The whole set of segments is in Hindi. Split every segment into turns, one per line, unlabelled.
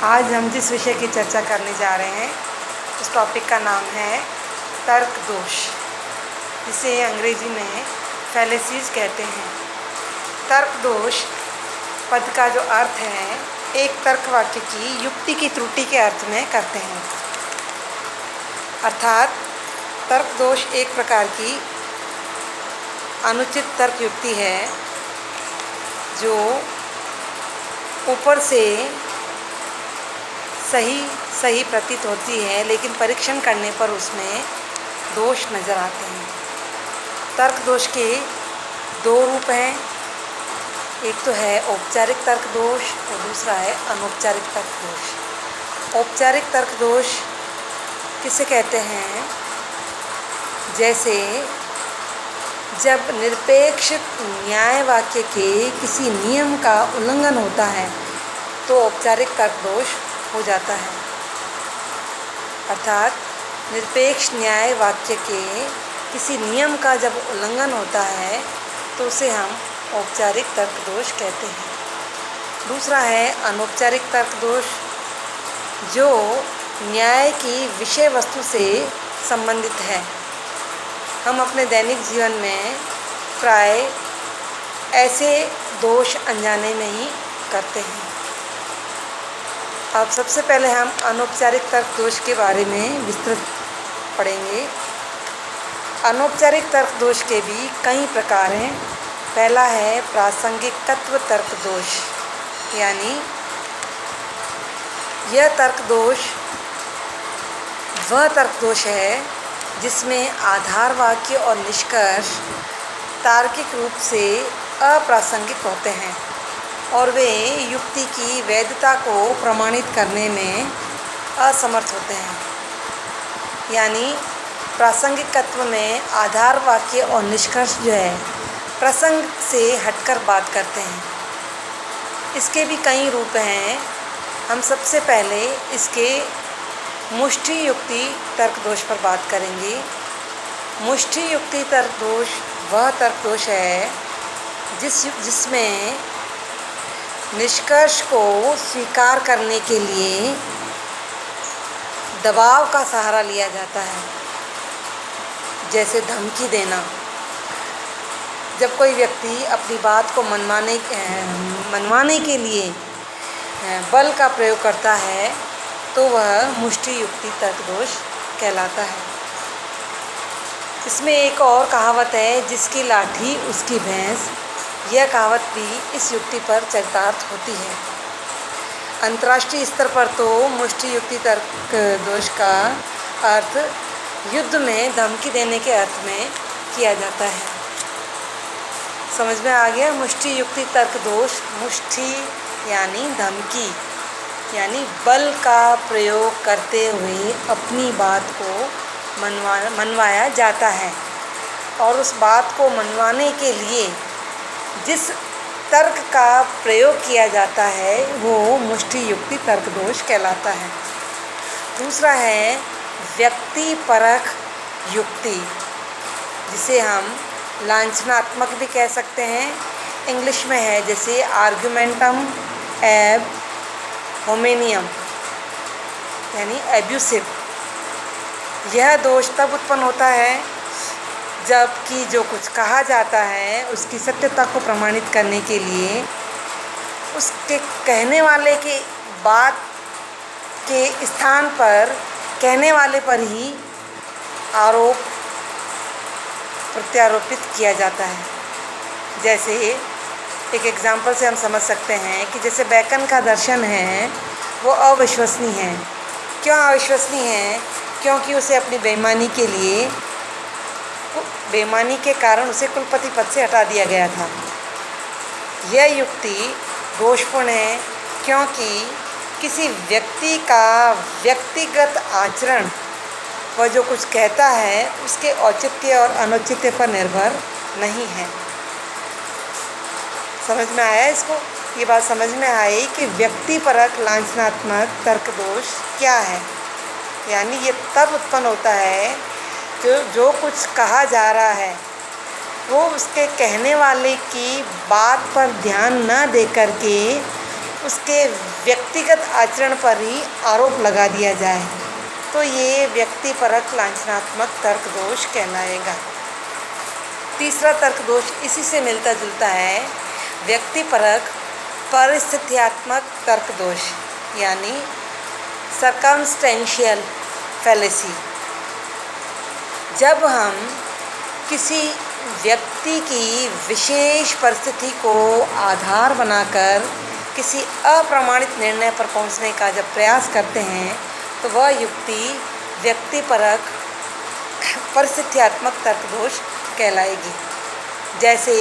आज हम जिस विषय की चर्चा करने जा रहे हैं उस टॉपिक का नाम है तर्क दोष, जिसे अंग्रेजी में फैलेसीज कहते हैं। तर्क दोष पद का जो अर्थ है एक तर्क वाक्य की युक्ति की त्रुटि के अर्थ में करते हैं। अर्थात तर्क दोष एक प्रकार की अनुचित तर्क युक्ति है जो ऊपर से सही प्रतीत होती है, लेकिन परीक्षण करने पर उसमें दोष नज़र आते हैं। तर्क दोष के दो रूप हैं, एक तो है औपचारिक तर्क दोष और दूसरा है अनौपचारिक तर्क दोष। औपचारिक तर्क दोष किसे कहते हैं? जैसे जब निरपेक्ष न्याय वाक्य के किसी नियम का उल्लंघन होता है तो औपचारिक तर्क दोष हो जाता है। अर्थात निरपेक्ष न्याय वाक्य के किसी नियम का जब उल्लंघन होता है तो उसे हम औपचारिक तर्क दोष कहते हैं। दूसरा है अनौपचारिक तर्क दोष, जो न्याय की विषय वस्तु से संबंधित है। हम अपने दैनिक जीवन में प्राय ऐसे दोष अनजाने में ही करते हैं। अब सबसे पहले हम अनौपचारिक तर्क दोष के बारे में विस्तृत पढ़ेंगे। अनौपचारिक तर्क दोष के भी कई प्रकार हैं। पहला है प्रासंगिकत्व तर्क दोष, यानी यह तर्क दोष वह तर्क दोष है जिसमें आधार वाक्य और निष्कर्ष तार्किक रूप से अप्रासंगिक होते हैं और वे युक्ति की वैधता को प्रमाणित करने में असमर्थ होते हैं। यानी प्रासंगिकत्व में आधार वाक्य और निष्कर्ष जो है प्रसंग से हटकर बात करते हैं। इसके भी कई रूप हैं। हम सबसे पहले इसके मुष्टि युक्ति तर्क दोष पर बात करेंगे। मुष्टि युक्ति तर्क दोष वह तर्क दोष है जिसमें निष्कर्ष को स्वीकार करने के लिए दबाव का सहारा लिया जाता है। जैसे धमकी देना। जब कोई व्यक्ति अपनी बात को मनवाने के लिए बल का प्रयोग करता है तो वह मुष्टि युक्ति तर्क दोष कहलाता है। इसमें एक और कहावत है, जिसकी लाठी उसकी भैंस। यह कहावत भी इस युक्ति पर चरितार्थ होती है। अंतर्राष्ट्रीय स्तर पर तो मुष्टि युक्ति तर्क दोष का अर्थ युद्ध में धमकी देने के अर्थ में किया जाता है। समझ में आ गया? मुष्टि युक्ति तर्क दोष, मुष्टि यानी धमकी, यानी बल का प्रयोग करते हुए अपनी बात को मनवाया जाता है और उस बात को मनवाने के लिए जिस तर्क का प्रयोग किया जाता है वो मुष्टि युक्ति तर्क दोष कहलाता है। दूसरा है व्यक्तिपरक युक्ति, जिसे हम लांछनात्मक भी कह सकते हैं। इंग्लिश में है जैसे आर्गुमेंटम एब होमेनियम, यानी एब्यूसिव। यह दोष तब उत्पन्न होता है जबकि जो कुछ कहा जाता है उसकी सत्यता को प्रमाणित करने के लिए उसके कहने वाले की बात के स्थान पर कहने वाले पर ही आरोप प्रत्यारोपित किया जाता है। जैसे एक एग्जाम्पल से हम समझ सकते हैं कि जैसे बैकन का दर्शन है वो अविश्वसनीय है। क्यों अविश्वसनीय है? क्योंकि उसे अपनी बेईमानी के कारण उसे कुलपति पद से हटा दिया गया था। यह युक्ति दोषपूर्ण है क्योंकि किसी व्यक्ति का व्यक्तिगत आचरण वह जो कुछ कहता है उसके औचित्य और अनुचित्य पर निर्भर नहीं है। समझ में आया इसको? ये बात समझ में आई कि व्यक्तिपरक लांछनात्मक तर्क दोष क्या है। यानी ये तब उत्पन्न होता है जो कुछ कहा जा रहा है वो उसके कहने वाले की बात पर ध्यान न दे करके उसके व्यक्तिगत आचरण पर ही आरोप लगा दिया जाए तो ये व्यक्तिपरक लांछनात्मक तर्क दोष कहलाएगा। तीसरा तर्क दोष इसी से मिलता जुलता है, व्यक्तिपरक परिस्थित्यात्मक तर्क दोष यानी सर्कमस्टेंशियल फैलेसी। जब हम किसी व्यक्ति की विशेष परिस्थिति को आधार बनाकर किसी अप्रमाणित निर्णय पर पहुंचने का जब प्रयास करते हैं तो वह युक्ति व्यक्तिपरक परिस्थित्यात्मक तर्क दोष कहलाएगी। जैसे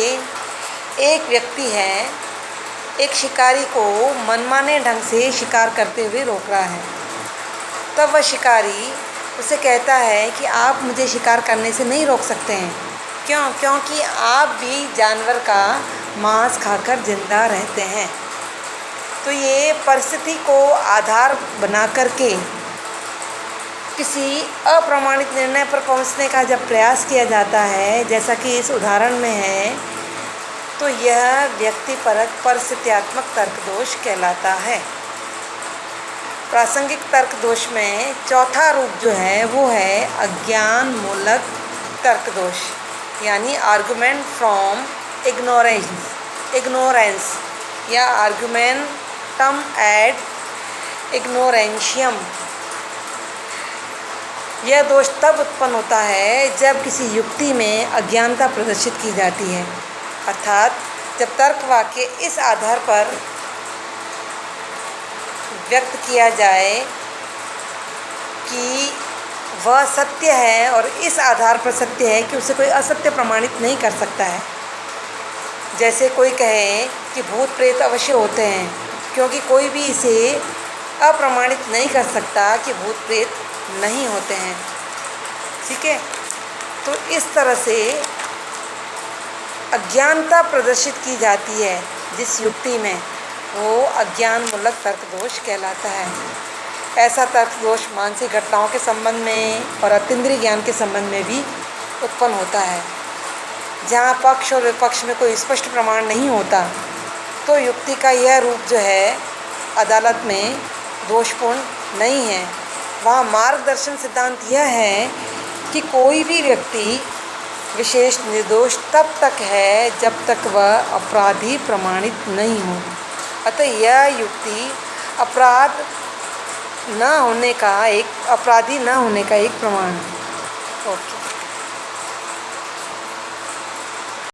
एक व्यक्ति है, एक शिकारी को मनमाने ढंग से शिकार करते हुए रोक रहा है। तब वह शिकारी उसे कहता है कि आप मुझे शिकार करने से नहीं रोक सकते हैं। क्यों? क्योंकि आप भी जानवर का मांस खाकर जिंदा रहते हैं। तो ये परिस्थिति को आधार बना करके किसी अप्रमाणित निर्णय पर पहुंचने का जब प्रयास किया जाता है, जैसा कि इस उदाहरण में है, तो यह व्यक्तिपरक परिस्थित्यात्मक तर्क दोष कहलाता है। प्रासंगिक तर्क दोष में चौथा रूप जो है वो है अज्ञान मूलक तर्क दोष यानी आर्गुमेंट फ्रॉम इग्नोरेंस या आर्गुमेंटम एड इग्नोरेंशियम। यह दोष तब उत्पन्न होता है जब किसी युक्ति में अज्ञानता प्रदर्शित की जाती है, अर्थात जब तर्क वाक्य इस आधार पर व्यक्त किया जाए कि वह सत्य है और इस आधार पर सत्य है कि उसे कोई असत्य प्रमाणित नहीं कर सकता है। जैसे कोई कहे कि भूत प्रेत अवश्य होते हैं, क्योंकि कोई भी इसे अप्रमाणित नहीं कर सकता कि भूत प्रेत नहीं होते हैं। ठीक है, तो इस तरह से अज्ञानता प्रदर्शित की जाती है जिस युक्ति में, वो अज्ञान मूलक तर्क दोष कहलाता है। ऐसा तर्क दोष मानसिक घटनाओं के संबंध में और अतीन्द्रिय ज्ञान के संबंध में भी उत्पन्न होता है। जहाँ पक्ष और विपक्ष में कोई स्पष्ट प्रमाण नहीं होता तो युक्ति का यह रूप जो है अदालत में दोषपूर्ण नहीं है। वहाँ मार्गदर्शन सिद्धांत यह है कि कोई भी व्यक्ति विशेष निर्दोष तब तक है जब तक वह अपराधी प्रमाणित नहीं हो। अतः यह युक्ति अपराधी न होने का एक प्रमाण है। ओके।